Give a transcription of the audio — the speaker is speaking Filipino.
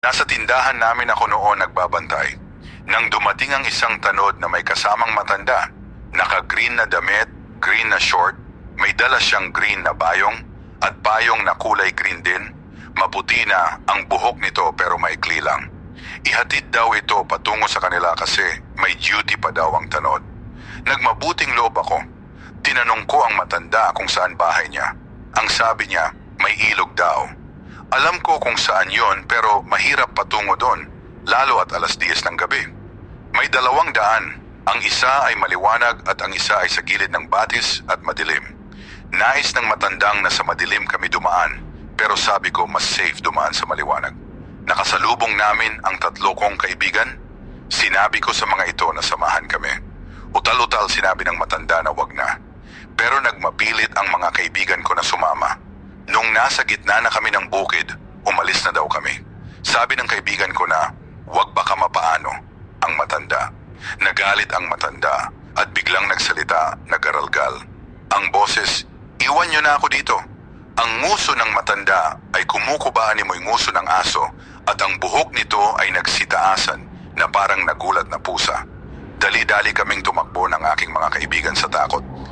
Nasa tindahan namin ako noon nagbabantay. Nang dumating ang isang tanod na may kasamang matanda, naka-green na damit, green na short, may dala siyang green na bayong at bayong na kulay green din. Maputi na ang buhok nito pero maikli lang. Ihatid daw ito patungo sa kanila kasi may duty pa daw ang tanod. Nagmabuting loob ako. Tinanong ko ang matanda kung saan bahay niya. Ang sabi niya, may ilog daw. Alam ko kung saan yon pero mahirap patungo doon, lalo at 10:00 ng gabi. May 2 daan, ang isa ay maliwanag at ang isa ay sa gilid ng batis at madilim. Nais ng matandang na sa madilim kami dumaan, pero sabi ko mas safe dumaan sa maliwanag. Nakasalubong namin ang 3 kong kaibigan. Sinabi ko sa mga ito na samahan kami. Utal-utal sinabi ng matanda na wag na. Pero nagmapilit ang mga kaibigan ko na sumama. Nung nasa gitna na kami ng bukid, umalis na daw kami. Sabi ng kaibigan ko na, wag baka mapaano ang matanda. Nagalit ang matanda at biglang nagsalita, nag-aralgal. Ang boses, iwan niyo na ako dito. Ang nguso ng matanda ay kumukubaan ni mo'y nguso ng aso at ang buhok nito ay nagsitaasan na parang nagulat na pusa. Dali-dali kaming tumakbo ng aking mga kaibigan sa takot.